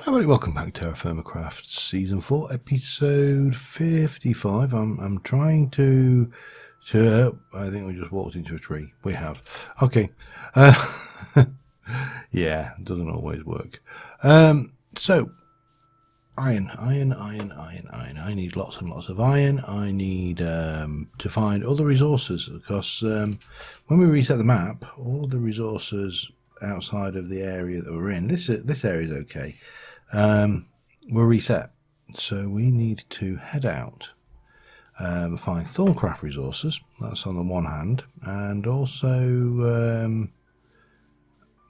Everybody, welcome back to TerraFirmaCraft Season 4, Episode 55. I'm trying to I think we just walked into a tree. We have. Okay. Yeah, it doesn't always work. So, iron. I need lots and lots of iron. I need to find other resources, because when we reset the map, all of the resources outside of the area that we're in, this area is okay, were reset. So we need to head out, find Thorncraft resources, that's on the one hand, and also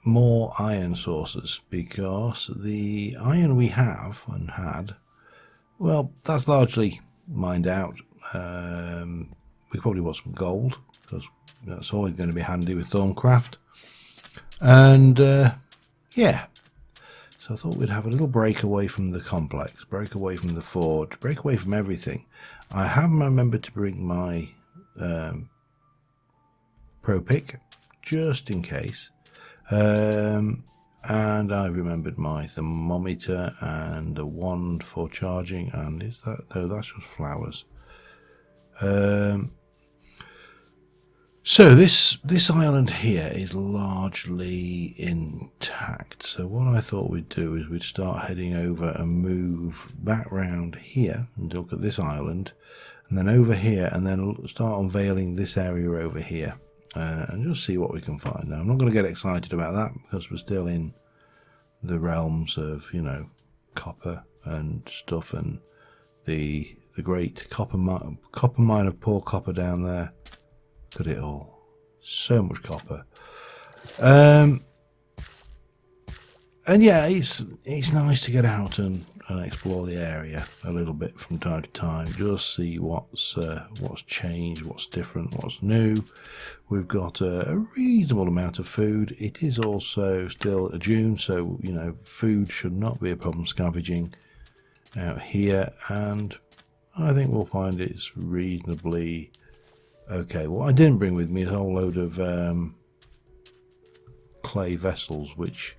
more iron sources, because the iron we have and had, well, that's largely mined out. We probably want some gold, because that's always going to be handy with Thorncraft. And yeah, so I thought we'd have a little break away from the complex, break away from the forge, break away from everything. I have remembered to bring my pro pick just in case, and I've remembered my thermometer and the wand for charging. And is that, no, that's just flowers. So this island here is largely intact. So what I thought we'd do is we'd start heading over and move back round here and look at this island, and then over here, and then start unveiling this area over here, and just see what we can find. Now, I'm not going to get excited about that, because we're still in the realms of, you know, copper and stuff, and the great copper mine of poor copper down there. Look at it all, so much copper. And yeah, it's nice to get out and explore the area a little bit from time to time, just see what's changed, what's different, what's new. We've got a reasonable amount of food. It is also still June, so you know, food should not be a problem scavenging out here, and I think we'll find it's reasonably okay. What I didn't bring with me is a whole load of clay vessels, which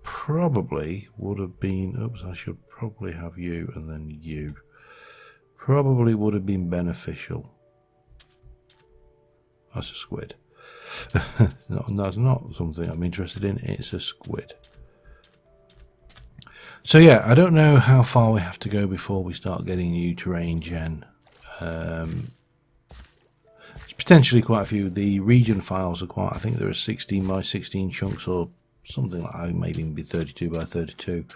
probably would have been, oops, I should probably have you and then you. Probably would have been beneficial. That's a squid. That's not something I'm interested in, it's a squid. So yeah, I don't know how far we have to go before we start getting new terrain gen. Potentially quite a few. The region files are quite, I think there are 16 by 16 chunks or something like that, maybe be 32 by 32.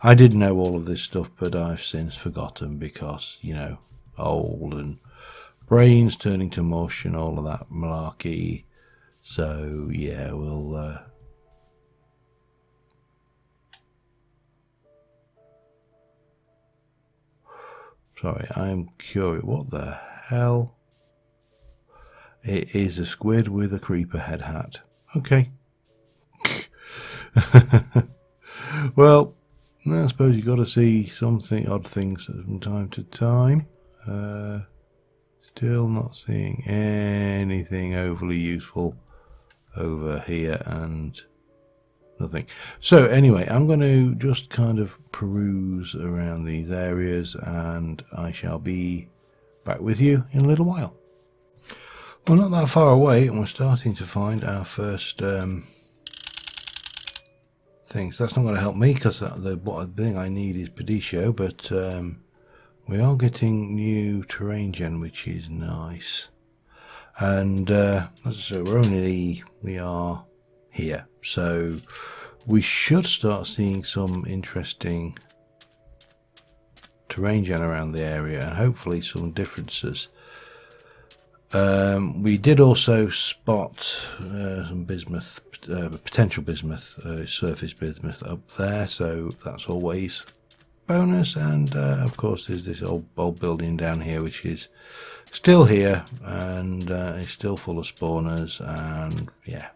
I did know all of this stuff, but I've since forgotten, because, you know, old and brains turning to mush and all of that malarkey. So yeah, we'll sorry, I'm curious, what the hell? It is a squid with a creeper head hat. Okay. Well, I suppose you've got to see something, odd things from time to time. Still not seeing anything overly useful over here, and nothing. So anyway, I'm going to just kind of peruse around these areas, and I shall be back with you in a little while. Well, not that far away, and we're starting to find our first things. That's not going to help me, because the thing I need is Pedicio, but we are getting new terrain gen, which is nice. And as I say, we are here, so we should start seeing some interesting terrain gen around the area, and hopefully some differences. We did also spot some bismuth, potential bismuth, surface bismuth up there, so that's always bonus. And of course there's this old building down here, which is still here, and it's still full of spawners, and yeah.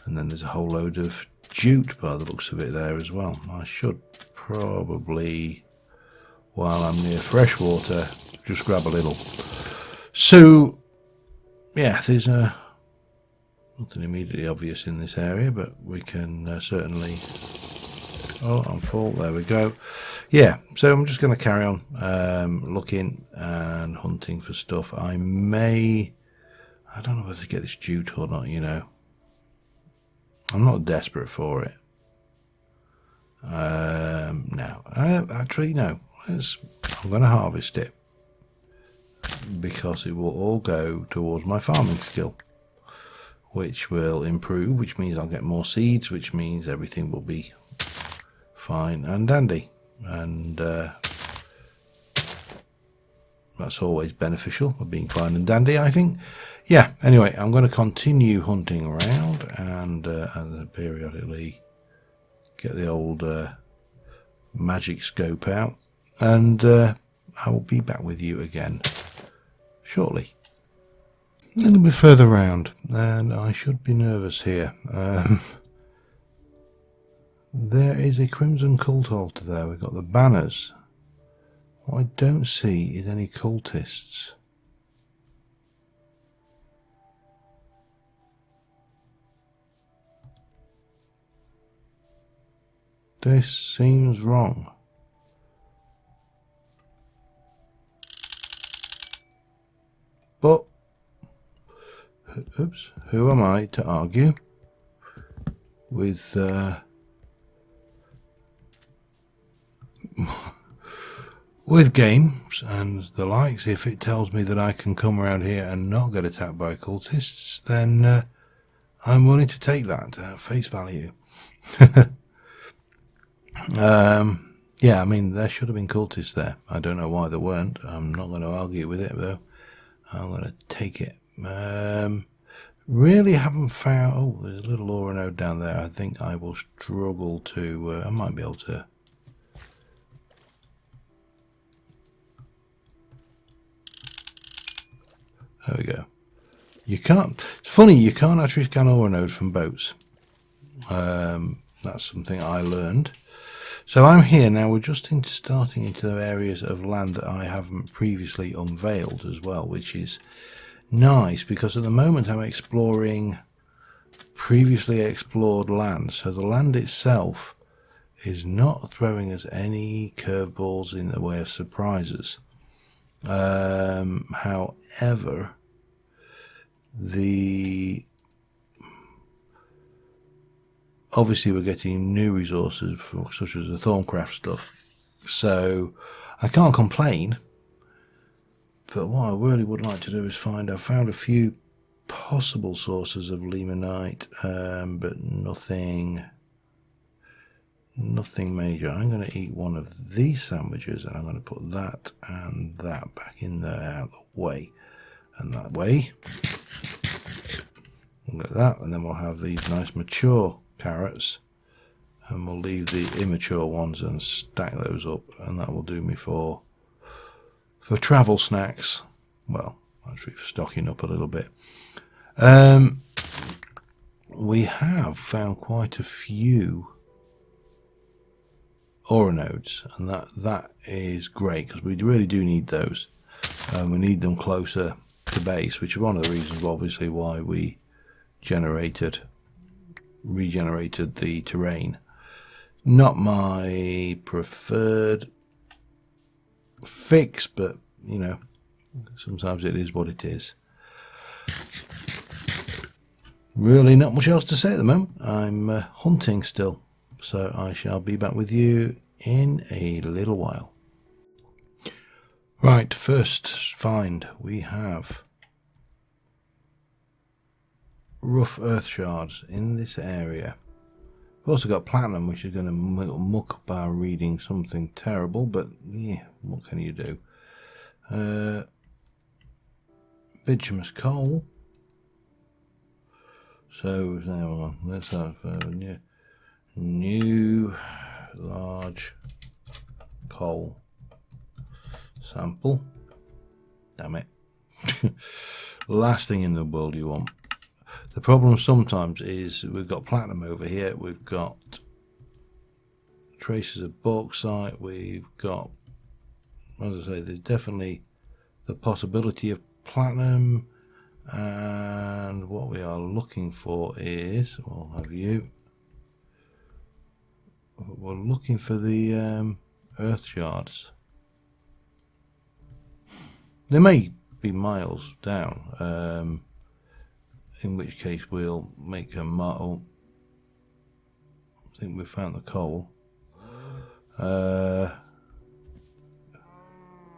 And then there's a whole load of jute by the looks of it there as well. I should probably, while I'm near freshwater, just grab a little. So yeah, there's nothing immediately obvious in this area, but we can certainly Oh, I'm full. There we go. Yeah, so I'm just going to carry on looking and hunting for stuff. I don't know whether to get this jute or not, you know. I'm not desperate for it. No. Actually, no. I'm going to harvest it. Because it will all go towards my farming skill. Which will improve, which means I'll get more seeds, which means everything will be fine and dandy. And that's always beneficial, of being fine and dandy, I think. Yeah, anyway, I'm going to continue hunting around and periodically get the old magic scope out. And I will be back with you again shortly. A little bit further round, and I should be nervous here. There is a Crimson Cult altar there. We've got the banners. What I don't see is any cultists. This seems wrong. But oops, who am I to argue with with games and the likes? If it tells me that I can come around here and not get attacked by cultists, then I'm willing to take that at face value. Yeah, I mean, there should have been cultists there. I don't know why there weren't. I'm not going to argue with it, though. I'm going to take it. Really haven't found... Oh, there's a little ore node down there. I think I will struggle to... I might be able to... There we go. You can't... It's funny, you can't actually scan ore nodes from boats. That's something I learned. So I'm here now. We're just starting into areas of land that I haven't previously unveiled as well, which is nice because at the moment I'm exploring previously explored land. So the land itself is not throwing us any curveballs in the way of surprises. However, obviously we're getting new resources such as the Thorncraft stuff, so I can't complain. But what I really would like to do is I've found a few possible sources of limonite, but nothing major. I'm going to eat one of these sandwiches and I'm going to put that and that back in there out of the way, and that way. Look at that, and then we'll have these nice mature carrots, and we'll leave the immature ones and stack those up, and that will do me for travel snacks. Well, actually for stocking up a little bit. We have found quite a few ore nodes, and that is great because we really do need those. We need them closer to base, which is one of the reasons obviously why we regenerated the terrain. Not my preferred fix, but you know, sometimes it is what it is. Really not much else to say at the moment. I'm hunting still, so I shall be back with you in a little while. Right, first find, we have rough earth shards in this area. We've also got platinum, which is going to muck up our reading something terrible, but yeah, what can you do? Bituminous coal. So now let's have a new large coal sample. Damn it. Last thing in the world you want. The problem sometimes is we've got platinum over here, we've got traces of bauxite, we've got, as I say, there's definitely the possibility of platinum, and what we are looking for is, we'll have you, we're looking for the earth shards. They may be miles down, in which case we'll make a model. I think we found the coal.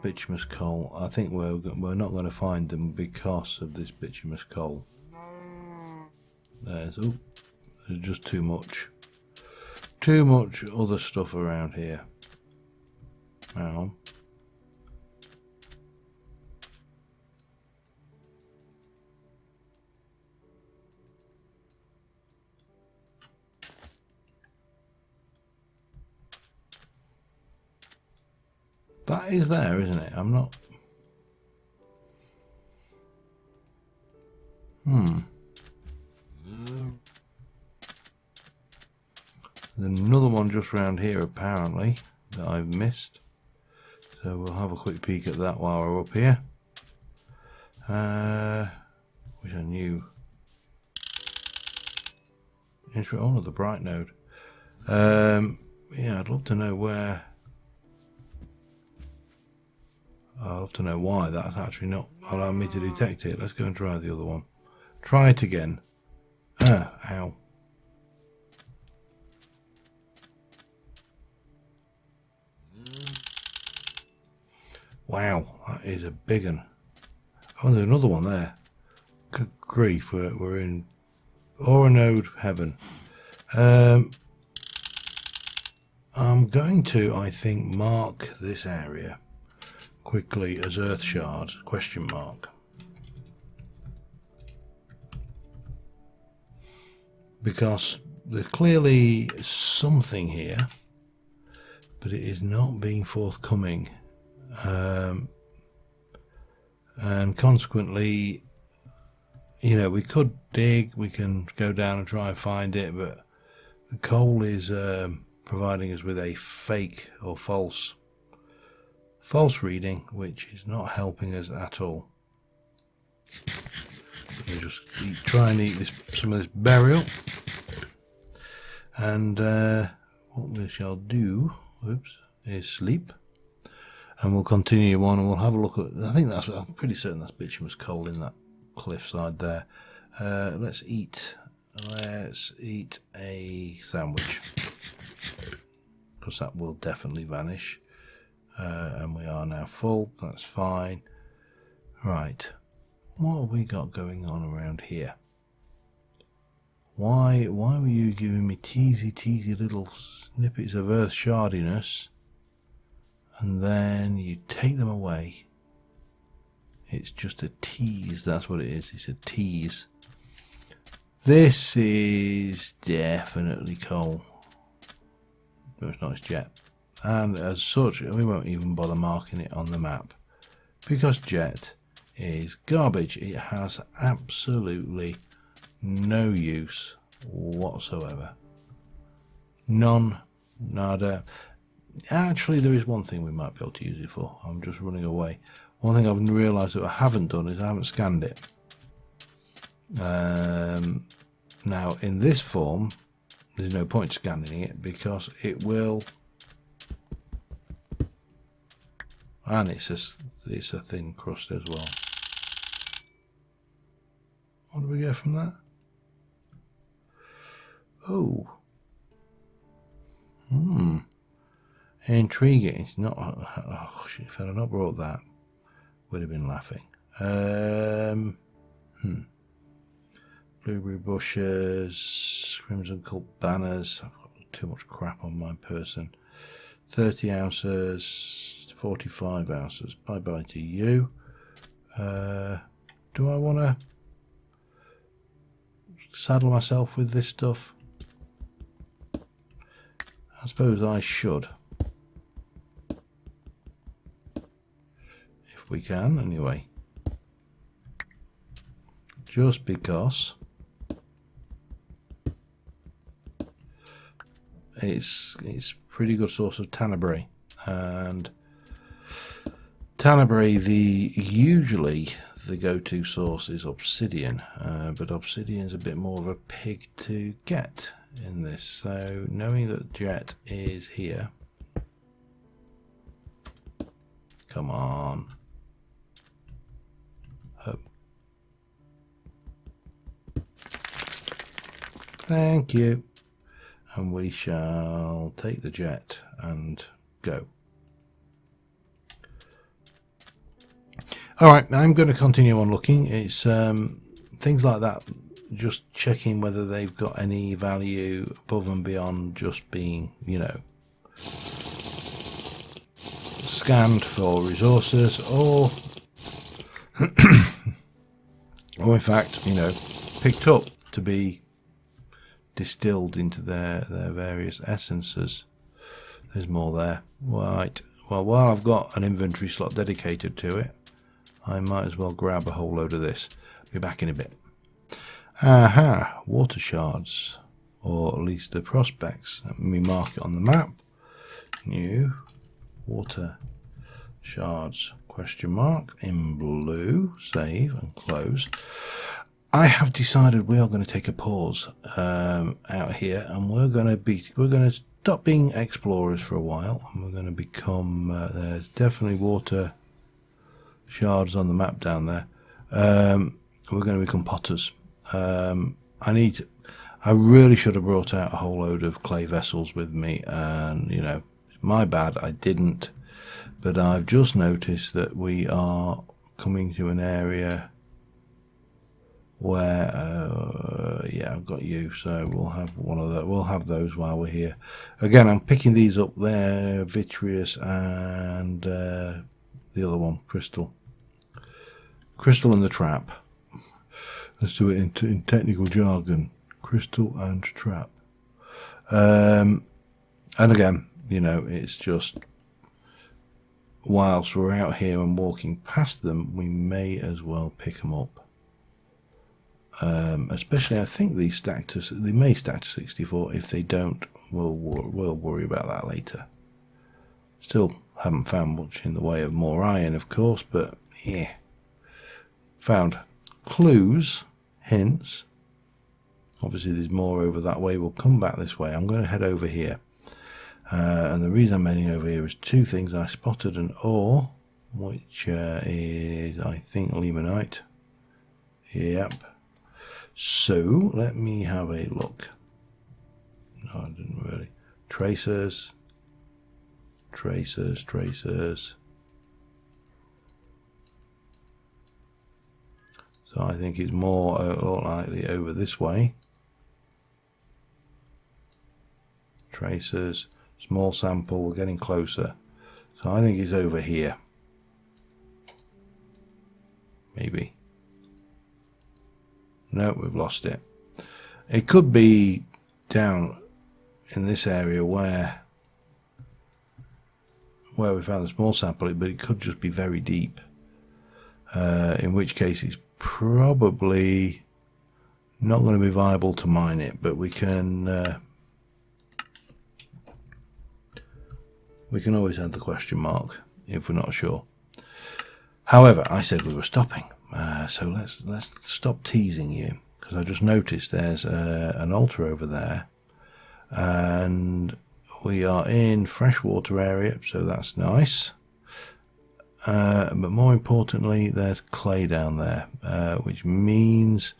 Bituminous coal. I think we're not going to find them because of this bituminous coal. There's just too much other stuff around here. Now, that is there, isn't it? I'm not. There's another one just round here apparently that I've missed, so we'll have a quick peek at that while we're up here. Which I knew. Oh, the bright node. Yeah, I'd love to know where. I'll have to know why that's actually not allowing me to detect it. Let's go and try the other one. Try it again. Ow. Wow, that is a big one. Oh, there's another one there. Good grief, we're in Aura node heaven. I'm going to, I think, mark this area quickly as earth shards, question mark. Because there's clearly something here, but it is not being forthcoming. And consequently, you know, we could dig, we can go down and try and find it, but the coal is providing us with a fake or false reading, which is not helping us at all. Let me just try and eat some of this burial, and what we shall do, is sleep, and we'll continue on, and we'll have a look at. I'm pretty certain that's bituminous coal in that cliffside there. Let's eat a sandwich, because that will definitely vanish. And we are now full. That's fine. Right, what have we got going on around here? Why were you giving me teasy little snippets of earth shardiness, and then you take them away? It's just a tease. That's what it is. It's a tease. This is definitely coal. No, it's not. It's jet. And as such, we won't even bother marking it on the map, because jet is garbage. It has absolutely no use whatsoever. None. Nada. Actually, there is one thing we might be able to use it for. I'm just running away. One thing I've realised that I haven't done is I haven't scanned it. Now, in this form, there's no point scanning it, because it will. And it's a thin crust as well. What do we get from that? Oh. Intriguing. It's not. Oh, shit, if I had not brought that, would have been laughing. Blueberry bushes, crimson cult banners. I've got too much crap on my person. 30 ounces, 45 ounces. Bye bye to you. Do I want to saddle myself with this stuff? I suppose I should. If we can, anyway. Just because it's pretty good source of Tannerberry, and Tannerberry, usually the go-to source is obsidian, but obsidian's a bit more of a pig to get in this. So knowing that jet is here, come on, oh. Thank you. And we shall take the jet and go. Alright, I'm going to continue on looking. It's things like that, just checking whether they've got any value above and beyond just being, you know, scanned for resources, or or in fact, you know, picked up to be distilled into their various essences. There's more there. Right, well, while I've got an inventory slot dedicated to it, I might as well grab a whole load of this. Be back in a bit. Aha, water shards, or at least the prospects. Let me mark it on the map. New water shards, question mark, in blue. Save and close. I have decided we are going to take a pause out here, and we're going to stop being explorers for a while, and we're going to become there's definitely water shards on the map down there. We're going to become potters. I really should have brought out a whole load of clay vessels with me, and you know, my bad, I didn't. But I've just noticed that we are coming to an area where yeah, I've got you, so we'll have one of those. We'll have those while we're here. Again, I'm picking these up there, vitreous and the other one, crystal and the trap. Let's do it in technical jargon, crystal and trap. And again, you know, it's just whilst we're out here and walking past them, we may as well pick them up. Especially, I think these they may stack to 64. If they don't, we'll worry about that later. Still haven't found much in the way of more iron, of course, but yeah, found clues, hints. Obviously there's more over that way. We'll come back this way. I'm going to head over here, and the reason I'm heading over here is two things. I spotted an ore, which is, I think, limonite. Yep. So let me have a look. No, I didn't really. Tracers. So I think it's more likely over this way. Tracers, small sample, we're getting closer. So I think it's over here. Maybe. No, we've lost it. It could be down in this area where we found the small sample, but it could just be very deep. In which case it's probably not going to be viable to mine it, but we can always add the question mark if we're not sure. However, I said we were stopping. So let's stop teasing you, because I just noticed there's an altar over there, and we are in freshwater area, so that's nice. But more importantly, there's clay down there, which means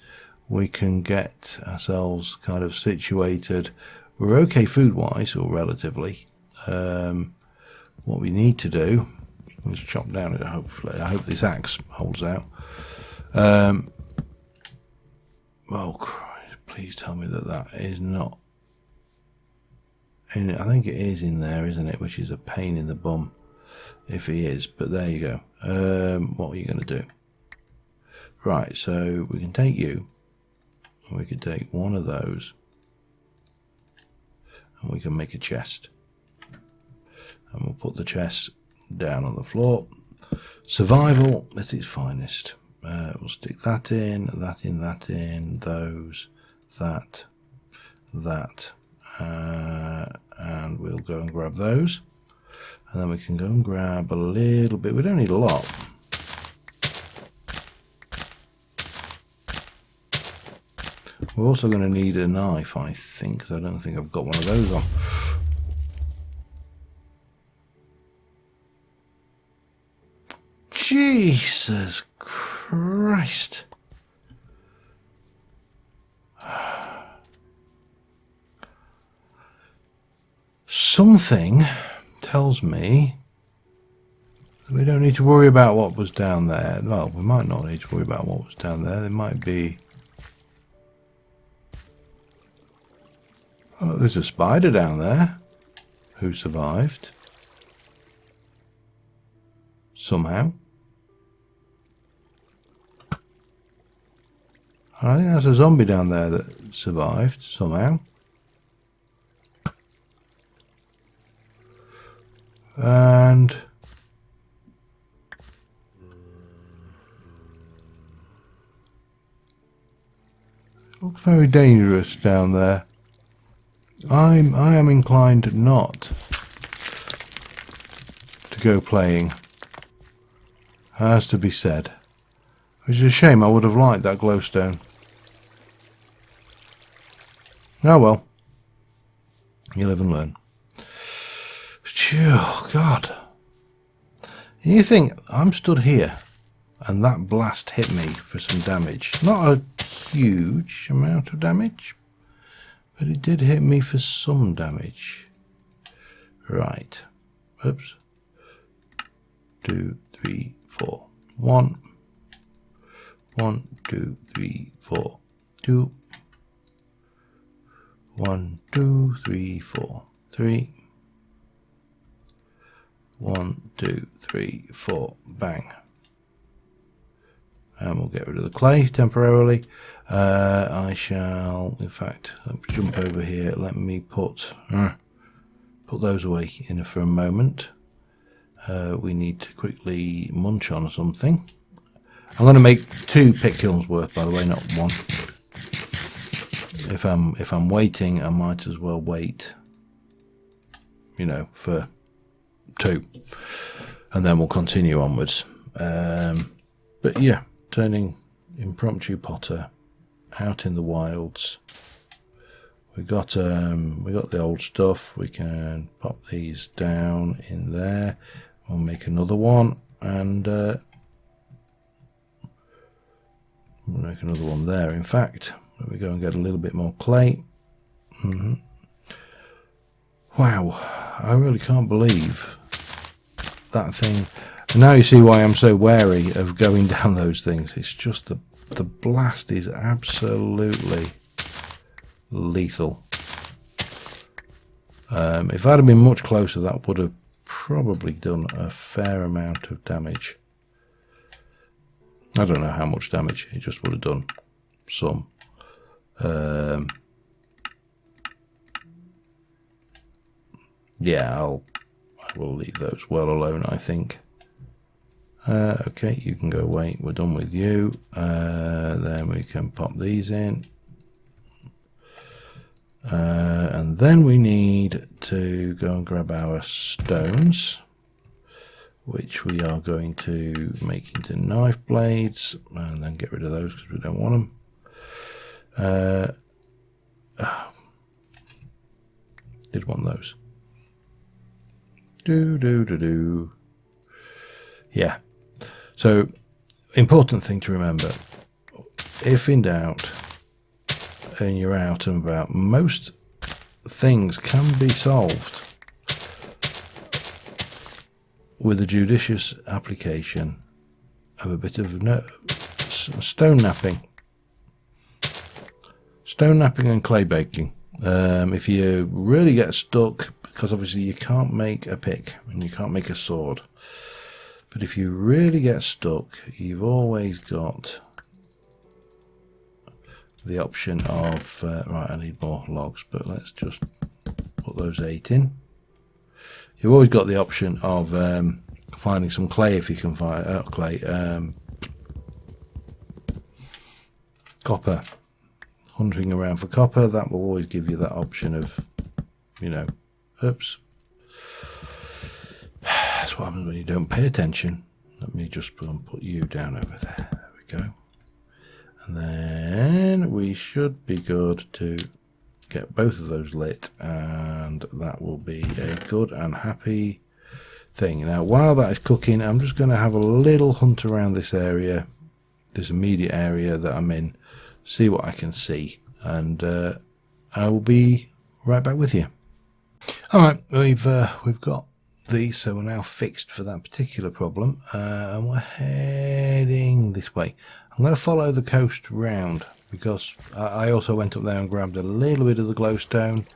we can get ourselves kind of situated. We're okay food-wise, or relatively. What we need to do is chop down it. Hopefully, I hope this axe holds out. Oh Christ, please tell me that is not in it. I think it is in there, isn't it? Which is a pain in the bum if he is, but there you go. What are you going to do? Right, so we can take you, and we can take one of those, and we can make a chest, and we'll put the chest down on the floor. Survival at its finest. We'll stick that in, those, that, and we'll go and grab those, and then we can go and grab a little bit. We don't need a lot. We're also going to need a knife, I think, because I don't think I've got one of those on. Jesus Christ. Something tells me that we don't need to worry about what was down there. Well, we might not need to worry about what was down there. There might be... Oh, there's a spider down there who survived. Somehow. I think that's a zombie down there that survived somehow. And it looks very dangerous down there. I am inclined not to go playing. Has to be said. Which is a shame. I would have liked that glowstone. Oh well. You live and learn. Oh God. You think I'm stood here and that blast hit me for some damage. Not a huge amount of damage, but it did hit me for some damage. Right. Oops. 2, 3, 4. 1. 1, 2, 3, 4. 2. 1, 2, 3, 4. 3. 1, 2, 3, 4. Bang. And we'll get rid of the clay temporarily. I shall, in fact, let me jump over here. Let me put those away for a moment. We need to quickly munch on something. I'm going to make 2 pit kilns worth, by the way, not 1. If I'm waiting, I might as well wait, you know, for 2, and then we'll continue onwards. But yeah, turning impromptu potter out in the wilds. We got the old stuff. We can pop these down in there. We'll make another one, and we'll make another one there. In fact, let me go and get a little bit more clay. Wow, I really can't believe that thing. And now you see why I'm so wary of going down those things. It's just the blast is absolutely lethal. If I'd have been much closer, that would have probably done a fair amount of damage. I don't know how much damage, it just would have done some. Yeah, I will leave those well alone, I think. Okay, you can go away. We're done with you. Then we can pop these in. And then we need to go and grab our stones, which we are going to make into knife blades, and then get rid of those because we don't want them. Did want those. Yeah. So, important thing to remember, if in doubt and you're out and about, most things can be solved with a judicious application of a bit of stone napping and clay baking. If you really get stuck, because obviously you can't make a pick and you can't make a sword, but if you really get stuck, you've always got the option of right, I need more logs, but let's just put those 8 in. You've always got the option of finding some clay if you can find copper, hunting around for copper. That will always give you that option of, you know, oops, that's what happens when you don't pay attention. Let me just put you down over there. There we go. And then we should be good to get both of those lit, and that will be a good and happy thing. Now while that is cooking, I'm just going to have a little hunt around this area, this immediate area that I'm in, see what I can see, and I will be right back with you. Alright, we've got these, so we're now fixed for that particular problem, and we're heading this way. I'm going to follow the coast round because I also went up there and grabbed a little bit of the glowstone,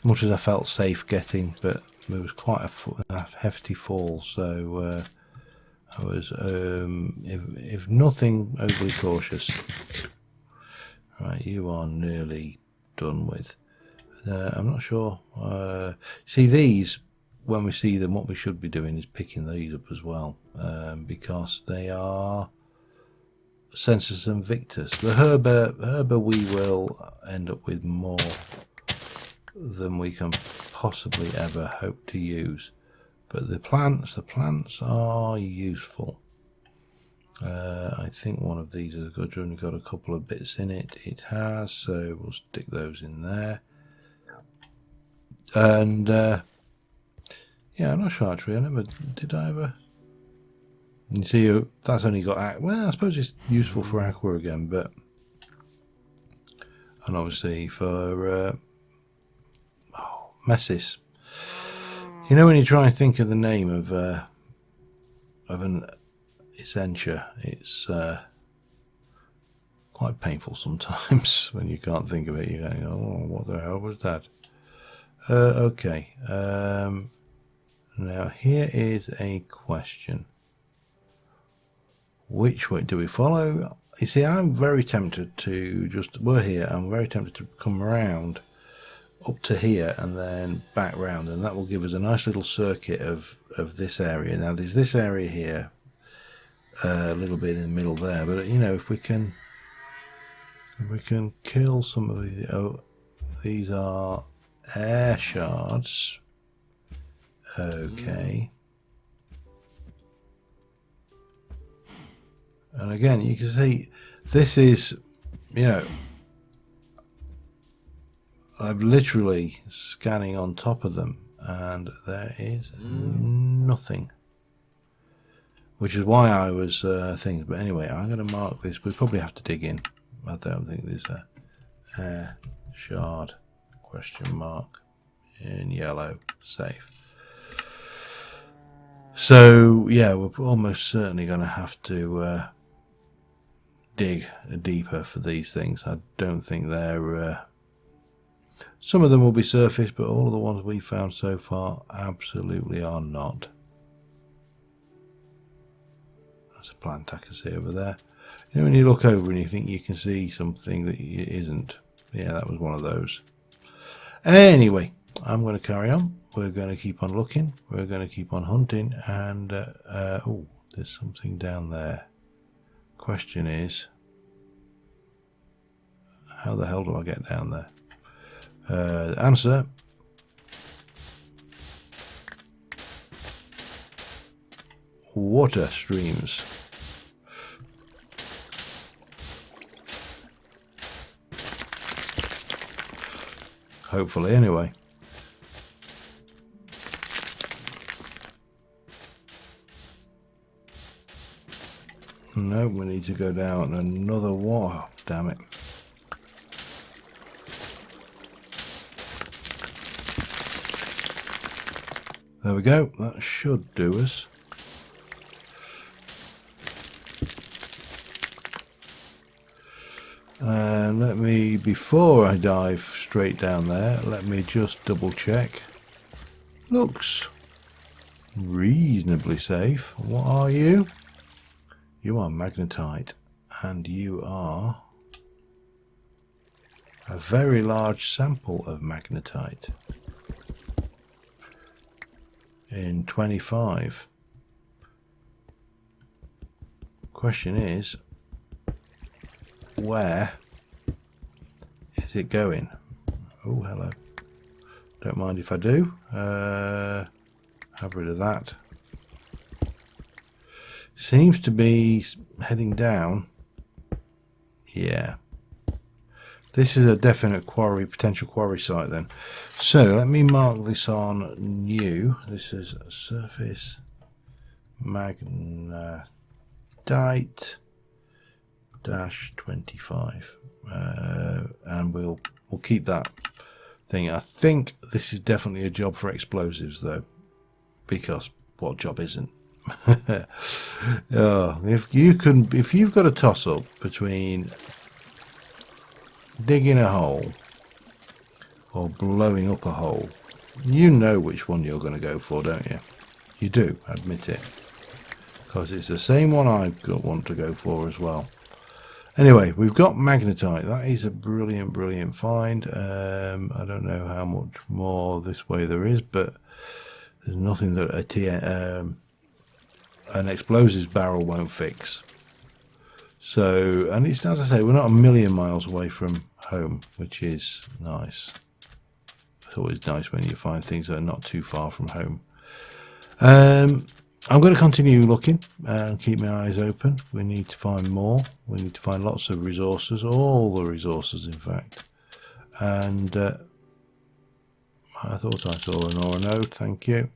much as I felt safe getting, but there was quite a hefty fall, so I was, if nothing, overly cautious. Right, you are nearly done with. I'm not sure. See, these, when we see them, what we should be doing is picking these up as well, because they are sensors and victors. The herber we will end up with more than we can possibly ever hope to use, but the plants are useful. I think one of these has only got a couple of bits in it. It has, so we'll stick those in there. And yeah, I'm not sure actually. Did I ever? You see, that's only got, well, I suppose it's useful for aqua again, but, and obviously for messes. You know, when you try and think of the name of an essentia, it's quite painful sometimes when you can't think of it. You're going, oh, what the hell was that? Okay. Now here is a question. Which way do we follow? You see, I'm very tempted to just, we're here, I'm very tempted to come around up to here and then back round, and that will give us a nice little circuit of this area. Now there's this area here, a little bit in the middle there, but you know, if we can kill some of these. Oh, these are air shards. Okay. And again, you can see this is, you know, I'm literally scanning on top of them and there is nothing, which is why I was thinking. But anyway, I'm going to mark this. We probably have to dig in. I don't think there's a air shard question mark in yellow. Safe. So yeah, we're almost certainly going to have to dig deeper for these things. I don't think they're some of them will be surface, but all of the ones we found so far absolutely are not. That's a plant I can see over there. You know, when you look over and you think you can see something that it isn't. Yeah, that was one of those. Anyway, I'm going to carry on. We're going to keep on looking. We're going to keep on hunting. And oh, there's something down there. Question is, how the hell do I get down there? Answer. Water streams. Hopefully, anyway. No, we need to go down another wall. Damn it. There we go. That should do us. And let me, before I dive straight down there, let me just double check. Looks reasonably safe. What are you? You are magnetite, and you are a very large sample of magnetite in 25. Question is, where is it going? Oh, hello. Don't mind if I do. Have rid of that. Seems to be heading down. Yeah. This is a definite quarry, potential quarry site then. So let me mark this on new. This is surface magnetite -25, and we'll keep that thing. I think this is definitely a job for explosives though, because what job isn't? Oh, if you've got a toss up between digging a hole or blowing up a hole, you know which one you're going to go for, don't you? You do, admit it, because it's the same one I've want to go for as well. Anyway, we've got magnetite. That is a brilliant find. I don't know how much more this way there is, but there's nothing that an explosives barrel won't fix. So, and it's, as I say, we're not a million miles away from home, which is nice. It's always nice when you find things that are not too far from home. I'm going to continue looking and keep my eyes open. We need to find more. We need to find lots of resources, all the resources in fact. And I thought I saw an ore node, thank you.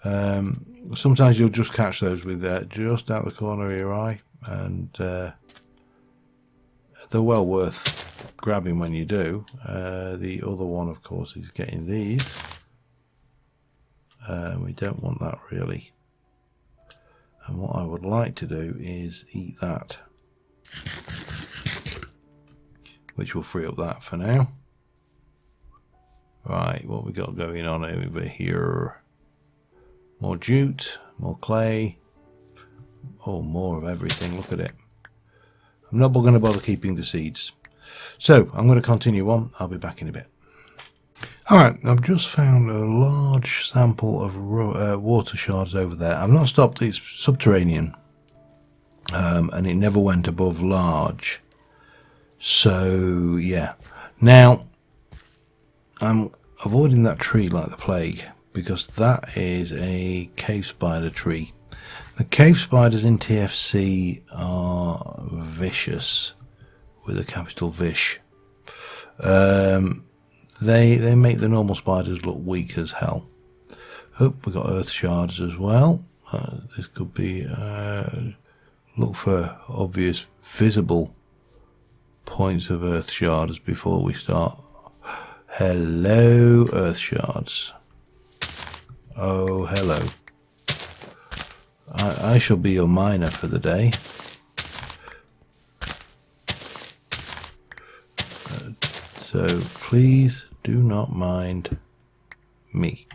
Sometimes you'll just catch those with just out the corner of your eye, and they're well worth grabbing when you do. The other one, of course, is getting these. We don't want that really. And what I would like to do is eat that, which will free up that for now. Right, what we got going on over here? More jute, more clay. Oh, more of everything. Look at it. I'm not going to bother keeping the seeds. So I'm going to continue on. I'll be back in a bit. Alright, I've just found a large sample of water shards over there. I've not stopped, it's subterranean, and it never went above large. So yeah, now I'm avoiding that tree like the plague, because that is a cave spider tree. The cave spiders in TFC are vicious, with a capital Vish. They make the normal spiders look weak as hell. Oh, we got earth shards as well. This could be look for obvious visible points of earth shards before we start. Hello, earth shards. Oh, hello. I shall be your miner for the day. So please do not mind me.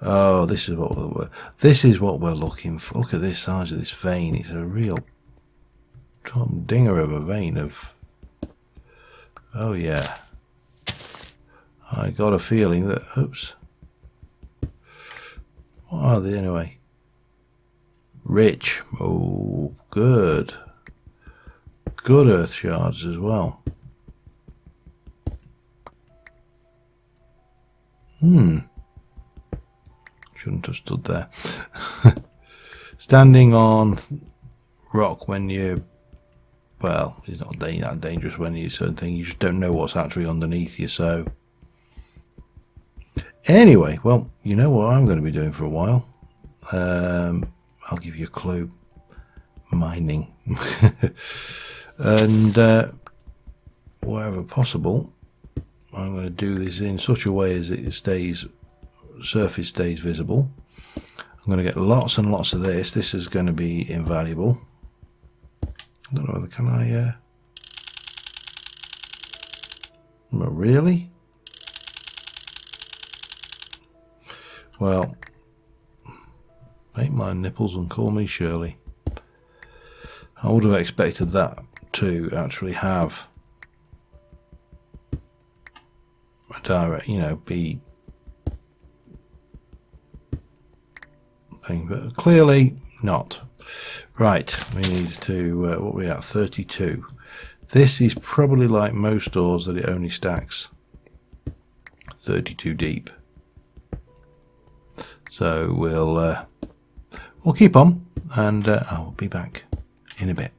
Oh, this is what we're looking for. Look at this size of this vein. It's a real dinger of a vein of. Oh yeah. I got a feeling that. Oops. What are they anyway? Rich. Oh, good. Good earth shards as well. Shouldn't have stood there. Standing on rock when you, well, it's not that dangerous when you certain things. You just don't know what's actually underneath you. So anyway, well, you know what I'm going to be doing for a while. I'll give you a clue. Mining. And wherever possible, I'm going to do this in such a way as it stays, surface stays visible. I'm going to get lots and lots of this. This is going to be invaluable. I don't know whether can I. Not really. Well, make my nipples and call me Shirley. I would have expected that to actually have a direct, you know, be thing, but clearly not. Right, we need to, what are we at, 32. This is probably like most ores that it only stacks 32 deep. So we'll keep on. and I'll be back in a bit.